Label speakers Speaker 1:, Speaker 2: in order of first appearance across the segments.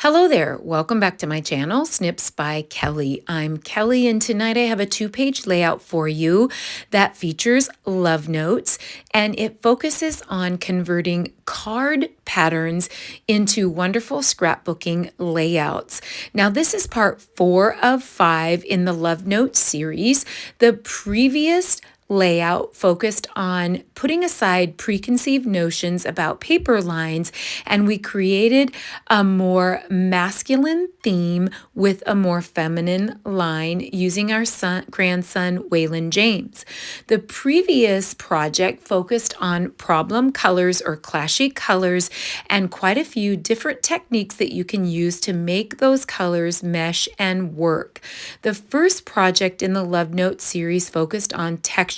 Speaker 1: Hello there, welcome back to my channel, Snips by Kelly. I'm Kelly, and tonight I have a two-page layout for you that features love notes, and it focuses on converting card patterns into wonderful scrapbooking layouts. Now, this is part 4 of 5 in the love notes series. The previous layout focused on putting aside preconceived notions about paper lines, and we created a more masculine theme with a more feminine line using our grandson Waylon James. The previous project focused on problem colors or clashy colors and quite a few different techniques that you can use to make those colors mesh and work. The first project in the Love Note series focused on texture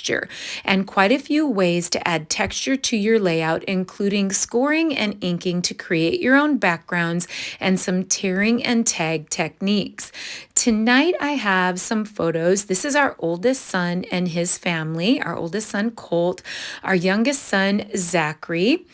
Speaker 1: and quite a few ways to add texture to your layout, including scoring and inking to create your own backgrounds and some tearing and tag techniques. Tonight I have some photos. This is our oldest son and his family, our oldest son Colt, our youngest son Zachary,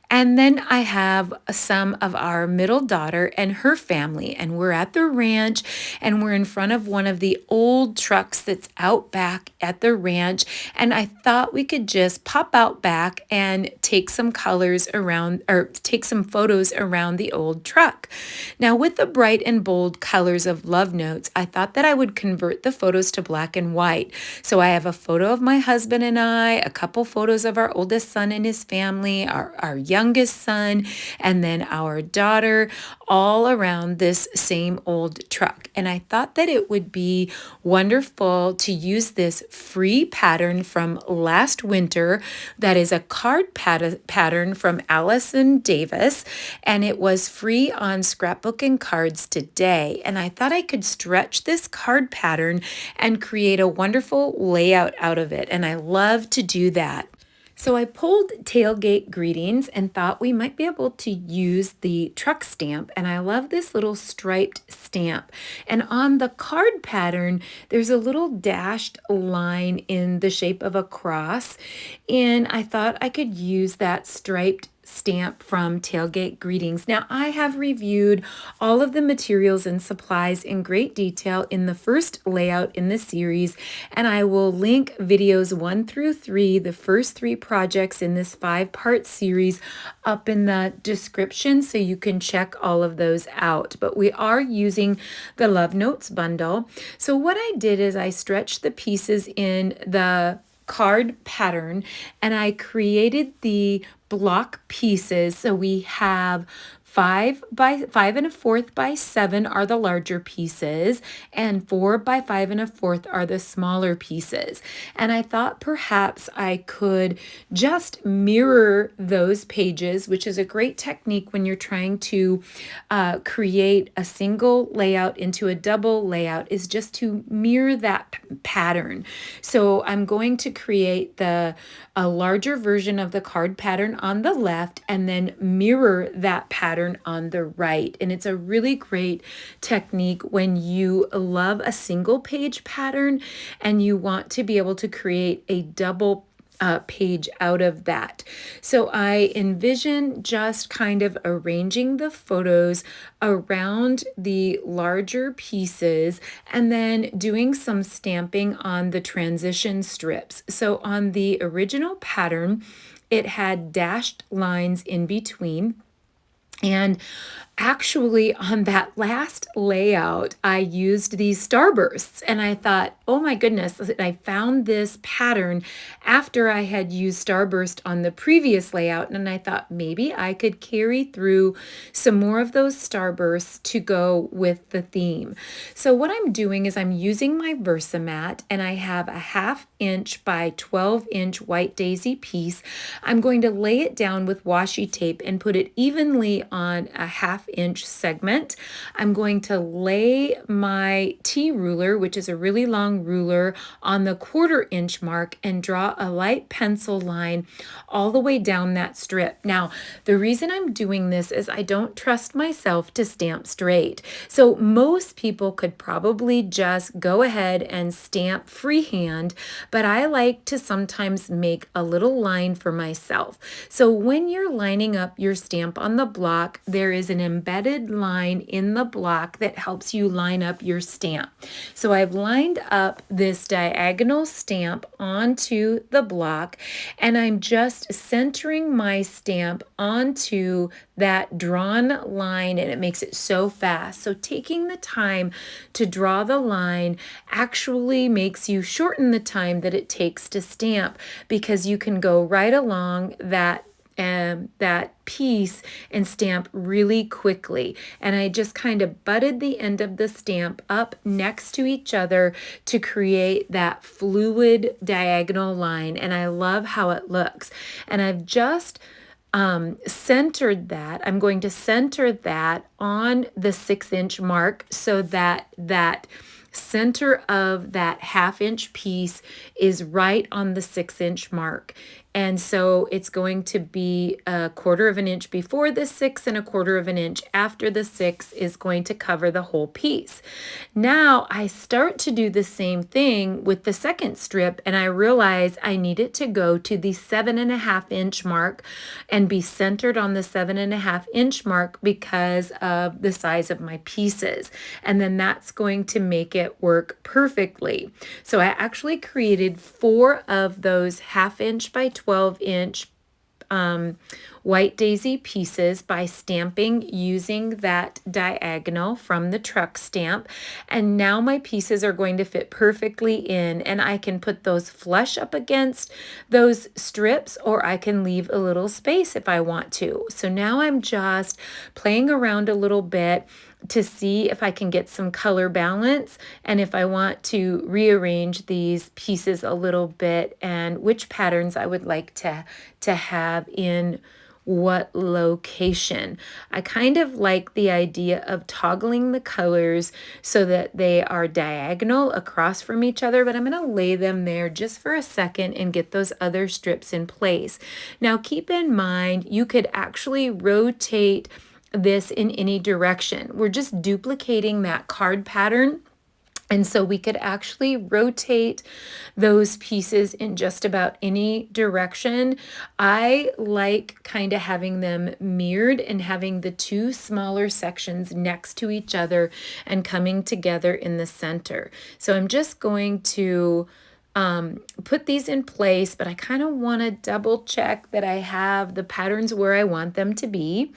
Speaker 1: and then I have some of our middle daughter and her family, and we're at the ranch, and we're in front of one of the old trucks that's out back at the ranch, and I thought we could just pop out back and take some colors around, or take some photos around the old truck. Now, with the bright and bold colors of Love Notes, I thought that I would convert the photos to black and white. So I have a photo of my husband and I, a couple photos of our oldest son and his family, our youngest son, and then our daughter, all around this same old truck. And I thought that it would be wonderful to use this free pattern from last winter that is a card pattern from Allison Davis, and it was free on Scrapbook and Cards today. And I thought I could stretch this card pattern and create a wonderful layout out of it, and I love to do that. So I pulled Tailgate Greetings and thought we might be able to use the truck stamp, and I love this little striped stamp. And on the card pattern, there's a little dashed line in the shape of a cross, and I thought I could use that striped stamp from Tailgate Greetings. Now, I have reviewed all of the materials and supplies in great detail in the first layout in the series, and I will link videos 1 through 3, the first 3 projects in this 5-part series, up in the description so you can check all of those out. But we are using the Love Notes bundle. So what I did is I stretched the pieces in the card pattern, and I created the block pieces. So we have 5 by 5 1/4 by 7 are the larger pieces, and 4 by 5 1/4 are the smaller pieces. And I thought perhaps I could just mirror those pages, which is a great technique when you're trying to create a single layout into a double layout, is just to mirror that pattern. So I'm going to create a larger version of the card pattern on the left and then mirror that pattern on the right. And it's a really great technique when you love a single page pattern and you want to be able to create a double page out of that. So I envision just kind of arranging the photos around the larger pieces and then doing some stamping on the transition strips. So on the original pattern, it had dashed lines in between. And actually, on that last layout, I used these starbursts, and I thought, oh my goodness, I found this pattern after I had used starburst on the previous layout, and I thought maybe I could carry through some more of those starbursts to go with the theme. So what I'm doing is I'm using my Versamat, and I have a 1/2 inch by 12 inch white daisy piece. I'm going to lay it down with washi tape and put it evenly on a 1/2 inch segment. I'm going to lay my T ruler, which is a really long ruler, on the 1/4 inch mark and draw a light pencil line all the way down that strip. Now, the reason I'm doing this is I don't trust myself to stamp straight. So most people could probably just go ahead and stamp freehand, but I like to sometimes make a little line for myself. So when you're lining up your stamp on the block, block, there is an embedded line in the block that helps you line up your stamp. So I've lined up this diagonal stamp onto the block, and I'm just centering my stamp onto that drawn line, and it makes it so fast. So taking the time to draw the line actually makes you shorten the time that it takes to stamp, because you can go right along that piece and stamp really quickly. And I just kind of butted the end of the stamp up next to each other to create that fluid diagonal line, and I love how it looks. And I've just centered that. I'm going to center that on the 6-inch mark so that that center of that 1/2-inch piece is right on the 6-inch mark. And so it's going to be 1/4 of an inch before the 6 and 1/4 of an inch after the 6 is going to cover the whole piece. Now I start to do the same thing with the second strip, and I realize I need it to go to the 7.5-inch mark and be centered on the 7.5-inch mark because of the size of my pieces. And then that's going to make it work perfectly. So I actually created 4 of those 1/2-inch by 12-inch white daisy pieces by stamping using that diagonal from the truck stamp. And now my pieces are going to fit perfectly in, and I can put those flush up against those strips, or I can leave a little space if I want to. So now I'm just playing around a little bit to see if I can get some color balance, and if I want to rearrange these pieces a little bit, and which patterns I would like to have in what location. I kind of like the idea of toggling the colors so that they are diagonal across from each other, but I'm going to lay them there just for a second and get those other strips in place. Now keep in mind, you could actually rotate this in any direction. We're just duplicating that card pattern. And so we could actually rotate those pieces in just about any direction. I like kind of having them mirrored and having the 2 smaller sections next to each other and coming together in the center. So I'm just going to put these in place, but I kind of want to double check that I have the patterns where I want them to be.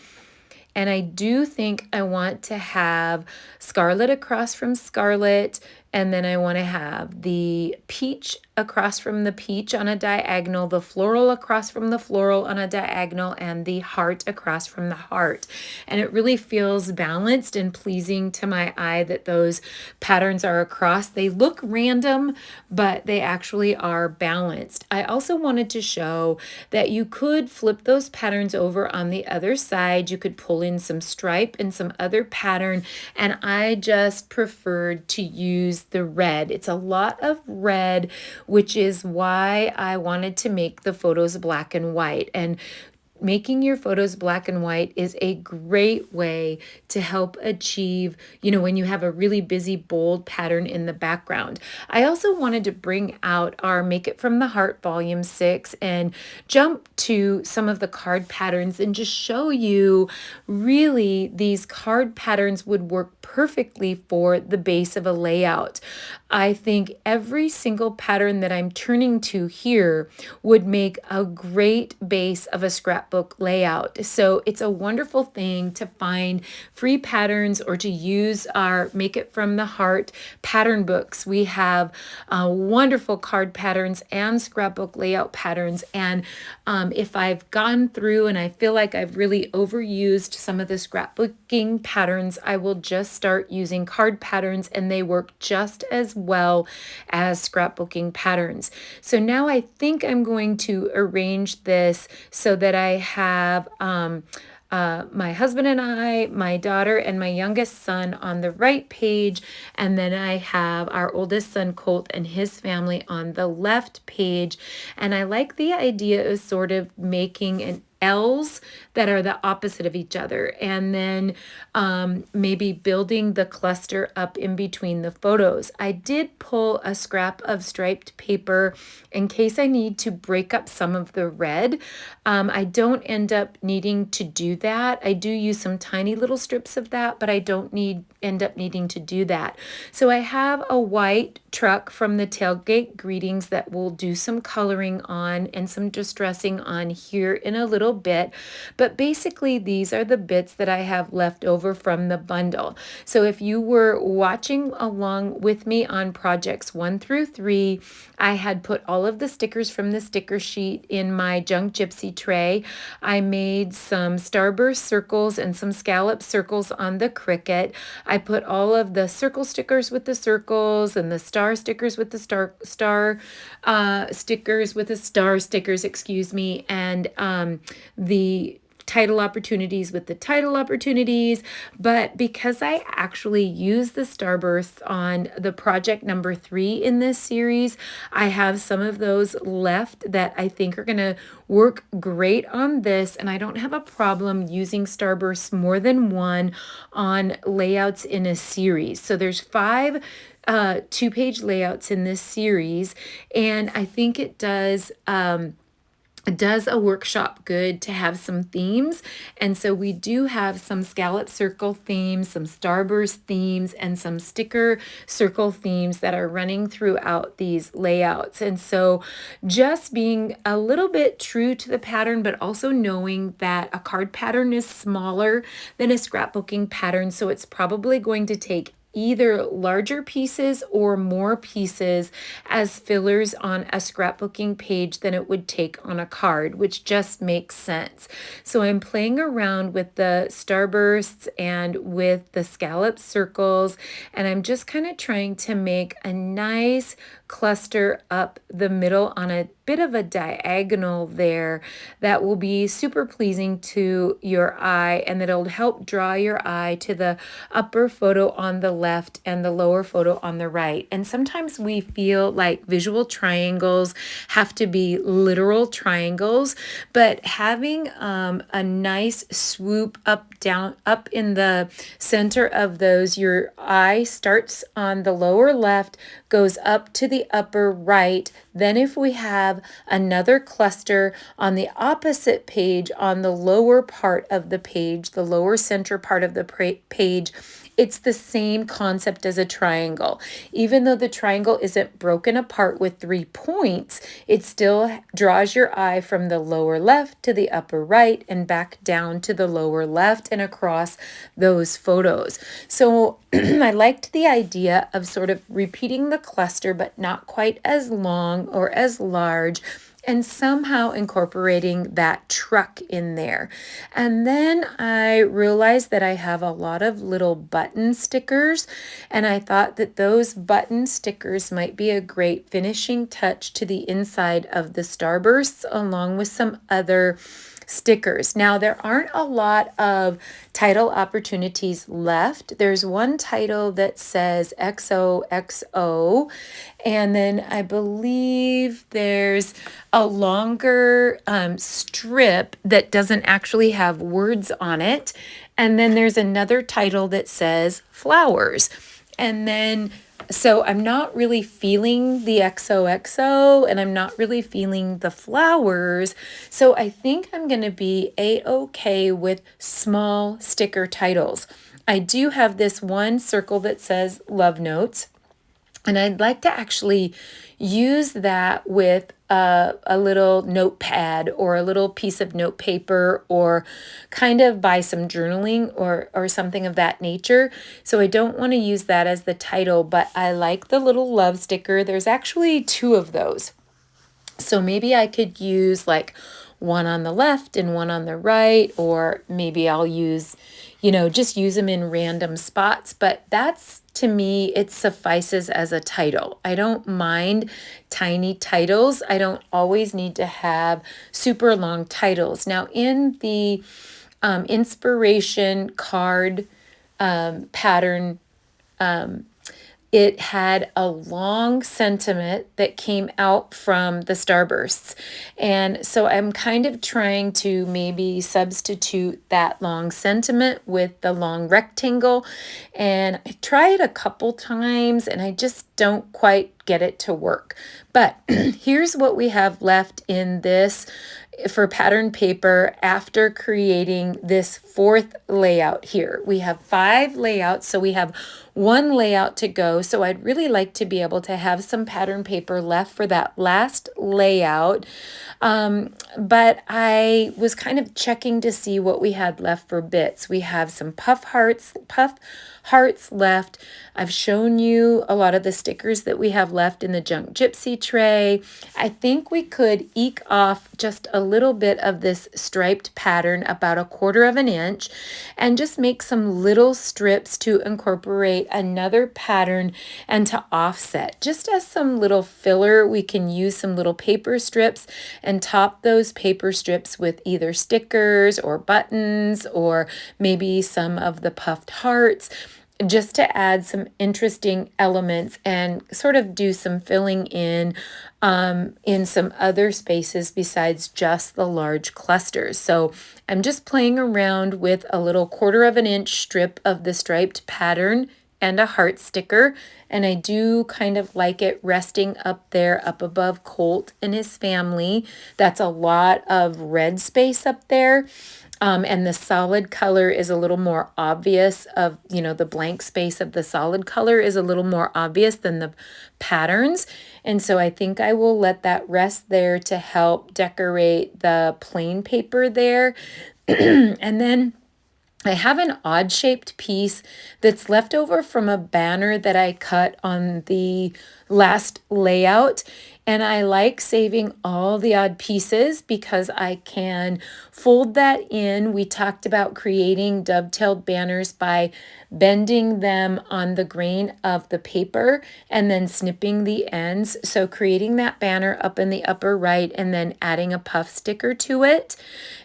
Speaker 1: And I do think I want to have scarlet across from scarlet, and then I want to have the peach across from the peach on a diagonal, the floral across from the floral on a diagonal, and the heart across from the heart. And it really feels balanced and pleasing to my eye that those patterns are across. They look random, but they actually are balanced. I also wanted to show that you could flip those patterns over on the other side. You could pull in some stripe and some other pattern, and I just preferred to use the red. It's a lot of red, which is why I wanted to make the photos black and white. And making your photos black and white is a great way to help achieve, when you have a really busy, bold pattern in the background. I also wanted to bring out our Make It From the Heart Volume 6 and jump to some of the card patterns and just show you really these card patterns would work perfectly for the base of a layout. I think every single pattern that I'm turning to here would make a great base of a scrapbook layout. So it's a wonderful thing to find free patterns or to use our Make It From the Heart pattern books. We have wonderful card patterns and scrapbook layout patterns. And if I've gone through and I feel like I've really overused some of the scrapbooking patterns, I will just start using card patterns, and they work just as well as scrapbooking patterns. So now I think I'm going to arrange this so that I have my husband and I, my daughter, and my youngest son on the right page, and then I have our oldest son Colt and his family on the left page. And I like the idea of sort of making an L's that are the opposite of each other, and then maybe building the cluster up in between the photos. I did pull a scrap of striped paper in case I need to break up some of the red. I don't end up needing to do that. I do use some tiny little strips of that, but I don't end up needing to do that. So I have a white truck from the tailgate greetings that we'll do some coloring on and some distressing on here in a little bit. But basically, these are the bits that I have left over from the bundle. So if you were watching along with me on projects 1 through 3, I had put all of the stickers from the sticker sheet in my Junk Gypsy tray. I made some starburst circles and some scallop circles on the Cricut. I put all of the circle stickers with the circles and the star stickers with the star stickers with the star stickers, excuse me, and the title opportunities with the title opportunities. But because I actually used the starbursts on the project number 3 in this series, I have some of those left that I think are going to work great on this, and I don't have a problem using starbursts more than one on layouts in a series. So there's 5 2-page layouts in this series, and I think it does a workshop good to have some themes. And so we do have some scallop circle themes, some starburst themes, and some sticker circle themes that are running throughout these layouts. And so just being a little bit true to the pattern, but also knowing that a card pattern is smaller than a scrapbooking pattern. So it's probably going to take either larger pieces or more pieces as fillers on a scrapbooking page than it would take on a card, which just makes sense. So I'm playing around with the starbursts and with the scallop circles, and I'm just kind of trying to make a nice cluster up the middle on a bit of a diagonal there that will be super pleasing to your eye, and that'll help draw your eye to the upper photo on the left and the lower photo on the right. And sometimes we feel like visual triangles have to be literal triangles, but having a nice swoop up, down, up in the center of those, your eye starts on the lower left, goes up to the upper right. Then if we have another cluster on the opposite page on the lower part of the page, the lower center part of the page, it's the same concept as a triangle. Even though the triangle isn't broken apart with 3 points, it still draws your eye from the lower left to the upper right and back down to the lower left and across those photos. So I liked the idea of sort of repeating the cluster, but not quite as long or as large, and somehow incorporating that truck in there. And then I realized that I have a lot of little button stickers, and I thought that those button stickers might be a great finishing touch to the inside of the starbursts, along with some other stickers. Now, there aren't a lot of title opportunities left. There's one title that says XOXO, and then I believe there's a longer strip that doesn't actually have words on it. And then there's another title that says flowers. And then so I'm not really feeling the XOXO, and I'm not really feeling the flowers. So I think I'm going to be a-okay with small sticker titles. I do have this one circle that says love notes, and I'd like to actually use that with a little notepad or a little piece of note paper, or kind of by some journaling or something of that nature. So I don't want to use that as the title, but I like the little love sticker. There's actually 2 of those. So maybe I could use like one on the left and one on the right, or maybe I'll use, just use them in random spots. But that's, to me, it suffices as a title. I don't mind tiny titles. I don't always need to have super long titles. Now, in the inspiration card pattern it had a long sentiment that came out from the starbursts. And so I'm kind of trying to maybe substitute that long sentiment with the long rectangle. And I tried a couple times and I just don't quite get it to work. But here's what we have left in this for pattern paper after creating this fourth layout here. We have 5 layouts, so we have 1 layout to go. So I'd really like to be able to have some pattern paper left for that last layout. But I was kind of checking to see what we had left for bits. We have some puff hearts left. I've shown you a lot of the stickers that we have left in the Junk Gypsy tray. I think we could eke off just a little bit of this striped pattern, about 1/4 of an inch, and just make some little strips to incorporate another pattern and to offset. Just as some little filler, we can use some little paper strips and top those paper strips with either stickers or buttons or maybe some of the puffed hearts, just to add some interesting elements and sort of do some filling in some other spaces besides just the large clusters. So I'm just playing around with a little 1/4 of an inch strip of the striped pattern and a heart sticker, and I do kind of like it resting up there up above Colt and his family. That's a lot of red space up there. And the solid color is a little more obvious of, the blank space of the solid color is a little more obvious than the patterns. And so I think I will let that rest there to help decorate the plain paper there. And then I have an odd shaped piece that's left over from a banner that I cut on the last layout. And I like saving all the odd pieces because I can fold that in. We talked about creating dovetailed banners by bending them on the grain of the paper and then snipping the ends. So creating that banner up in the upper right and then adding a puff sticker to it.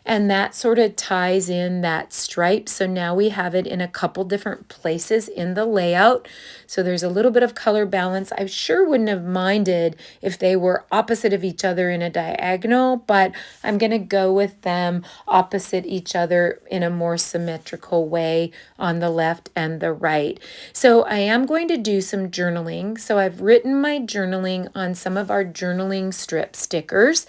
Speaker 1: And that sort of ties in that stripe. So now we have it in a couple different places in the layout. So there's a little bit of color balance. I sure wouldn't have minded if they were opposite of each other in a diagonal, but I'm going to go with them opposite each other in a more symmetrical way on the left and the right. So I am going to do some journaling. So I've written my journaling on some of our journaling strip stickers.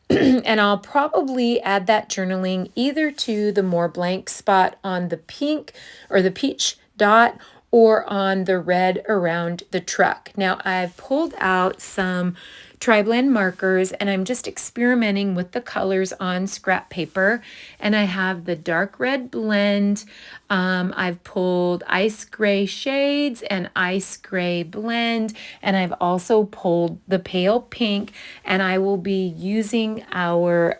Speaker 1: And I'll probably add that journaling either to the more blank spot on the pink or the peach dot or on the red around the truck. Now I've pulled out some Triblend markers and I'm just experimenting with the colors on scrap paper, and I have the dark red blend. I've pulled ice gray shades and ice gray blend, and I've also pulled the pale pink, and I will be using our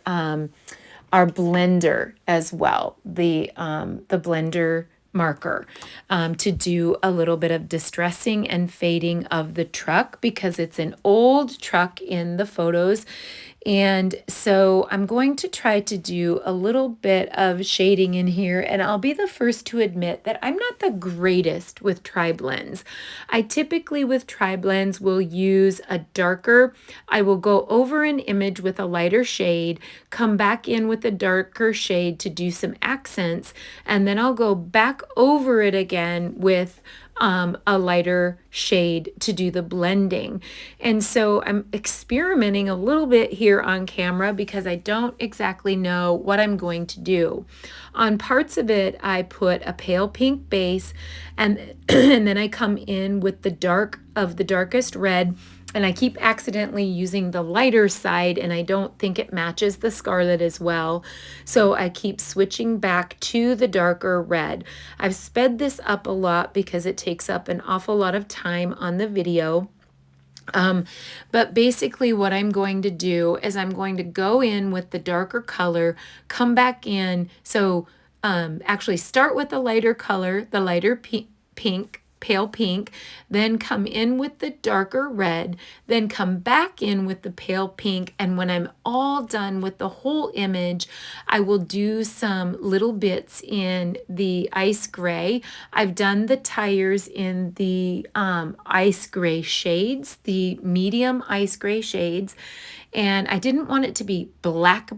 Speaker 1: blender as well, the blender marker, to do a little bit of distressing and fading of the truck because it's an old truck in the photos. And so I'm going to try to do a little bit of shading in here, and I'll be the first to admit that I'm not the greatest with tri-blends. I typically with tri-blends will use a darker, I will go over an image with a lighter shade, come back in with a darker shade to do some accents, and then I'll go back over it again with a lighter shade to do the blending. And so I'm experimenting a little bit here on camera because I don't exactly know what I'm going to do. On parts of it, I put a pale pink base, and, and then I come in with the darkest red, and I keep accidentally using the lighter side, and I don't think it matches the scarlet as well. So I keep switching back to the darker red. I've sped this up a lot because it takes up an awful lot of time on the video. But basically what I'm going to do is I'm going to go in with the darker color, come back in. So actually start with the lighter color, the lighter pink, pale pink, then come in with the darker red, then come back in with the pale pink. And when I'm all done with the whole image, I will do some little bits in the ice gray. I've done the tires in the ice gray shades, the medium ice gray shades. And I didn't want it to be black,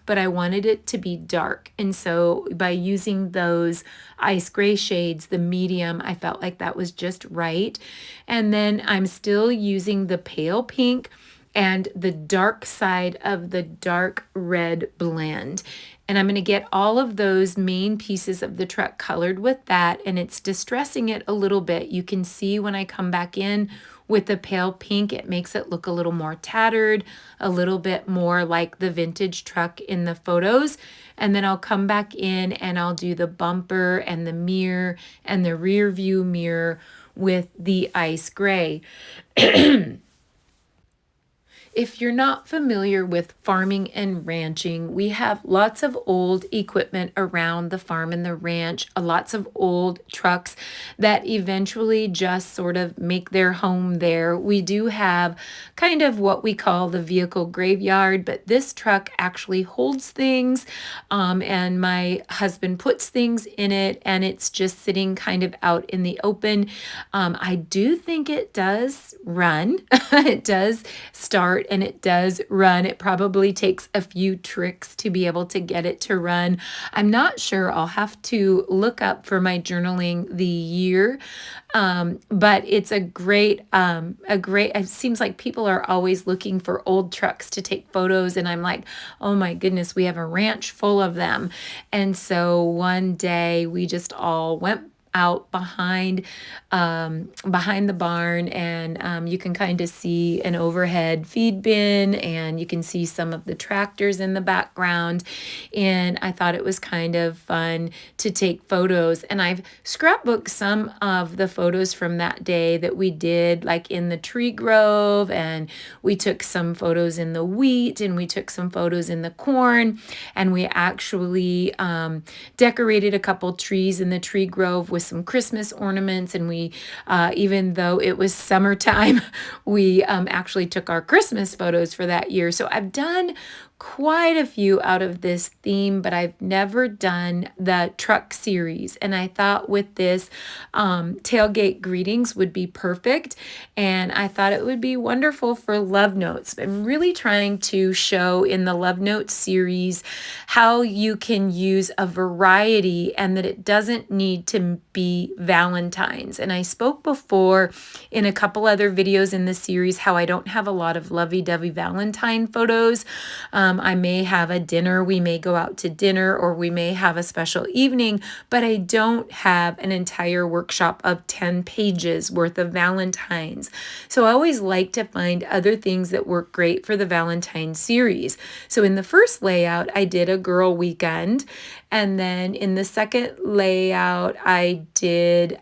Speaker 1: but I wanted it to be dark. And so by using those ice gray shades, the medium, I felt like that was just right. And then I'm still using the pale pink and the dark side of the dark red blend. And I'm going to get all of those main pieces of the truck colored with that, and it's distressing it a little bit. You can see when I come back in with the pale pink, it makes it look a little more tattered, a little bit more like the vintage truck in the photos. And then I'll come back in and I'll do the bumper and the mirror and the rear view mirror with the ice gray. If you're not familiar with farming and ranching, we have lots of old equipment around the farm and the ranch, lots of old trucks that eventually just sort of make their home there. We do have kind of what we call the vehicle graveyard, but this truck actually holds things, and my husband puts things in it, and it's just sitting kind of out in the open. I do think it does run. It does start and it does run. It probably takes a few tricks to be able to get it to run. I'm not sure. I'll have to look up for my journaling the year. But it's a great, it seems like people are always looking for old trucks to take photos. And I'm like, oh my goodness, we have a ranch full of them. And so one day we just all went out behind the barn, and you can kind of see an overhead feed bin, and you can see some of the tractors in the background. And I thought it was kind of fun to take photos, and I've scrapbooked some of the photos from that day that we did, like in the tree grove, and we took some photos in the wheat, and we took some photos in the corn, and we actually decorated a couple trees in the tree grove with some Christmas ornaments. And we, even though it was summertime, we actually took our Christmas photos for that year. So I've done quite a few out of this theme, but I've never done the truck series. And I thought with this tailgate greetings would be perfect. And I thought it would be wonderful for love notes. I'm really trying to show in the love notes series how you can use a variety and that it doesn't need to be Valentine's. And I spoke before in a couple other videos in the series how I don't have a lot of lovey-dovey Valentine photos. I may have a dinner, we may go out to dinner, or we may have a special evening, but I don't have an entire workshop of 10 pages worth of Valentines. So I always like to find other things that work great for the Valentine series. So in the first layout, I did a girl weekend, and then in the second layout, I did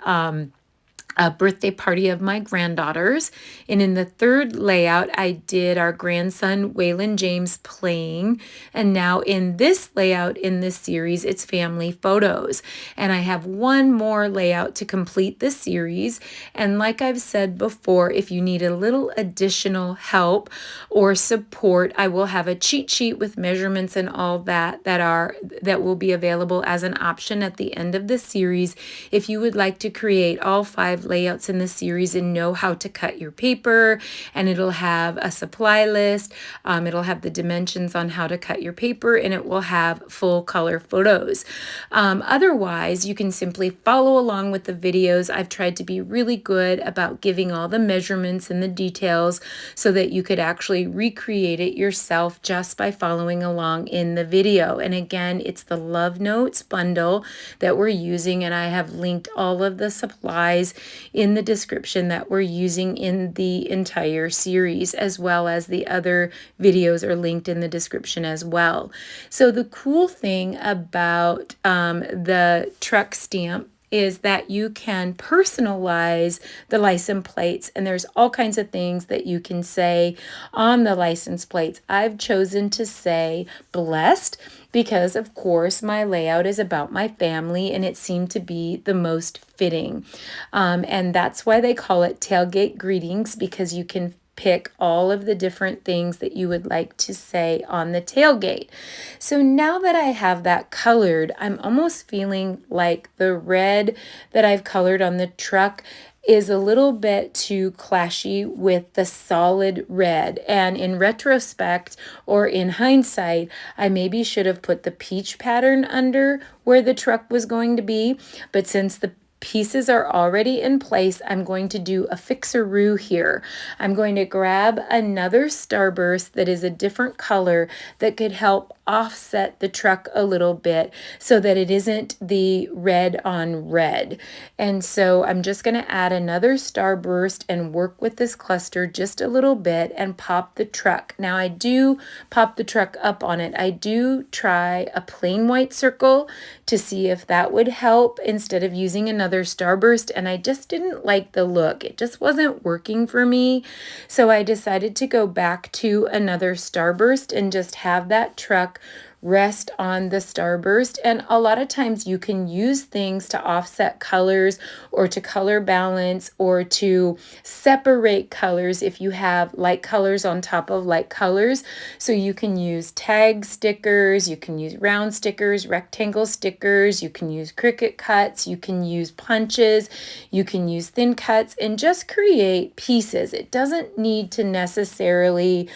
Speaker 1: a birthday party of my granddaughters. And in the third layout, I did our grandson, Waylon James, playing. And now in this layout in this series, it's family photos. And I have one more layout to complete the series. And like I've said before, if you need a little additional help or support, I will have a cheat sheet with measurements and all that that will be available as an option at the end of the series if you would like to create all 5 layouts in the series and know how to cut your paper. And it'll have a supply list, it'll have the dimensions on how to cut your paper, and it will have full color photos. Otherwise, you can simply follow along with the videos. I've tried to be really good about giving all the measurements and the details so that you could actually recreate it yourself just by following along in the video. And again, it's the Love Notes bundle that we're using, and I have linked all of the supplies in the description that we're using in the entire series, as well as the other videos are linked in the description as well. So the cool thing about the truck stamp is that you can personalize the license plates, and there's all kinds of things that you can say on the license plates. I've chosen to say blessed because, of course, my layout is about my family and it seemed to be the most fitting. And that's why they call it tailgate greetings, because you can pick all of the different things that you would like to say on the tailgate. So now that I have that colored, I'm almost feeling like the red that I've colored on the truck is a little bit too clashy with the solid red. And in retrospect, or in hindsight, I maybe should have put the peach pattern under where the truck was going to be. But since the pieces are already in place, I'm going to do a fixaroo here. I'm going to grab another starburst that is a different color that could help offset the truck a little bit so that it isn't the red on red. And so I'm just going to add another starburst and work with this cluster just a little bit and pop the truck. Now I do pop the truck up on it. I do try a plain white circle to see if that would help instead of using another starburst, and I just didn't like the look. It just wasn't working for me. So I decided to go back to another starburst and just have that truck rest on the starburst. And a lot of times you can use things to offset colors or to color balance or to separate colors if you have light colors on top of light colors. So you can use tag stickers, you can use round stickers, rectangle stickers, you can use Cricut cuts, you can use punches, you can use thin cuts, and just create pieces. It doesn't need to necessarily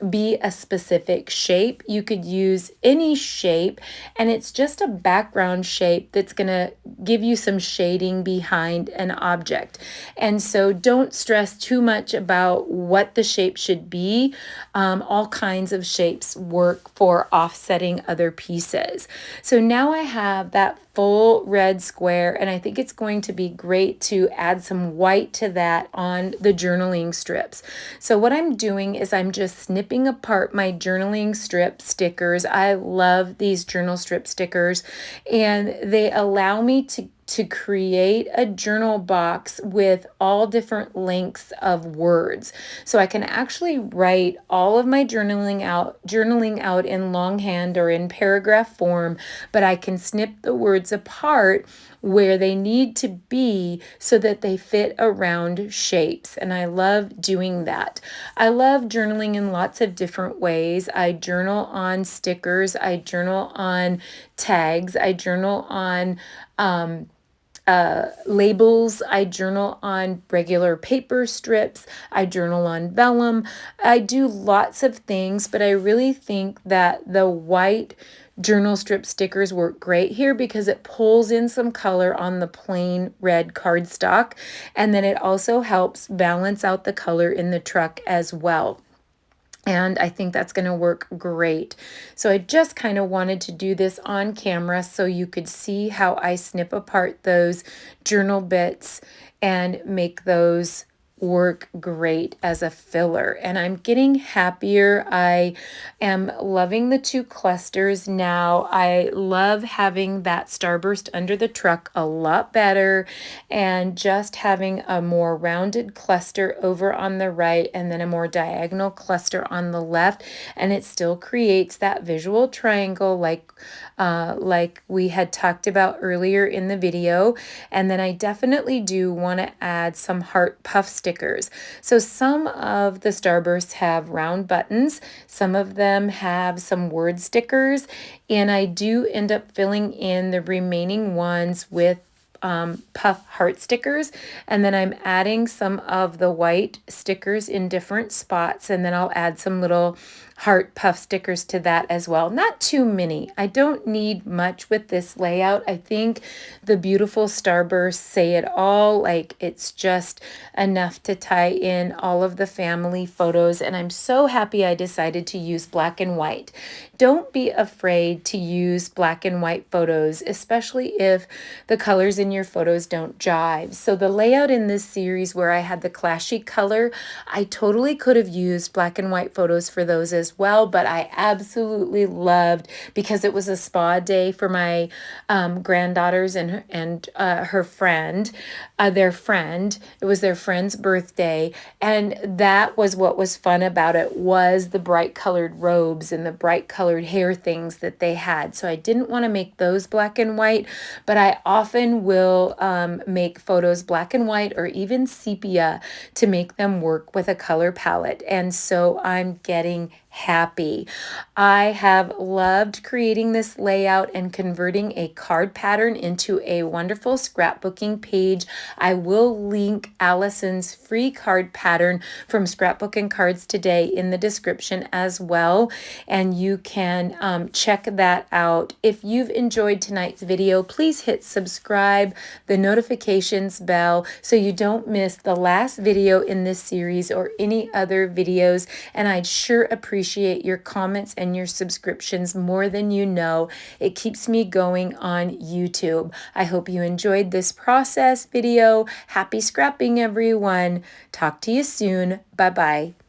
Speaker 1: be a specific shape. You could use any shape, and it's just a background shape that's going to give you some shading behind an object. And so don't stress too much about what the shape should be. All kinds of shapes work for offsetting other pieces. So now I have that full red square, and I think it's going to be great to add some white to that on the journaling strips. So what I'm doing is I'm just snipping apart my journaling strip stickers. I love these journal strip stickers, and they allow me to create a journal box with all different lengths of words. So I can actually write all of my journaling out in longhand or in paragraph form, but I can snip the words apart where they need to be so that they fit around shapes. And I love doing that. I love journaling in lots of different ways. I journal on stickers, I journal on tags, I journal on labels, I journal on regular paper strips, I journal on vellum. I do lots of things, but I really think that the white journal strip stickers work great here because it pulls in some color on the plain red cardstock, and then it also helps balance out the color in the truck as well. And I think that's going to work great. So I just kind of wanted to do this on camera so you could see how I snip apart those journal bits and make those work great as a filler. And I'm getting happier. I am loving the two clusters now. I love having that starburst under the truck a lot better, and just having a more rounded cluster over on the right and then a more diagonal cluster on the left. And it still creates that visual triangle like we had talked about earlier in the video. And then I definitely do want to add some heart puff stickers. So some of the starbursts have round buttons, some of them have some word stickers, and I do end up filling in the remaining ones with puff heart stickers, and then I'm adding some of the white stickers in different spots, and then I'll add some little heart puff stickers to that as well. Not too many. I don't need much with this layout. I think the beautiful starbursts say it all. Like, it's just enough to tie in all of the family photos, and I'm so happy I decided to use black and white. Don't be afraid to use black and white photos, especially if the colors in your photos don't jive. So the layout in this series where I had the clashy color, I totally could have used black and white photos for those as as well, but I absolutely loved, because it was a spa day for my granddaughters and her friend, their friend. It was their friend's birthday, and that was what was fun about it, was the bright colored robes and the bright colored hair things that they had. So I didn't want to make those black and white, but I often will make photos black and white or even sepia to make them work with a color palette. And so I'm getting happy. I have loved creating this layout and converting a card pattern into a wonderful scrapbooking page. I will link Allison's free card pattern from Scrapbook and Cards Today in the description as well, and you can check that out. If you've enjoyed tonight's video, please hit subscribe, the notifications bell, so you don't miss the last video in this series or any other videos, and I'd sure appreciate your comments and your subscriptions more than you know. It keeps me going on YouTube. I hope you enjoyed this process video. Happy scrapping, everyone. Talk to you soon. Bye-bye.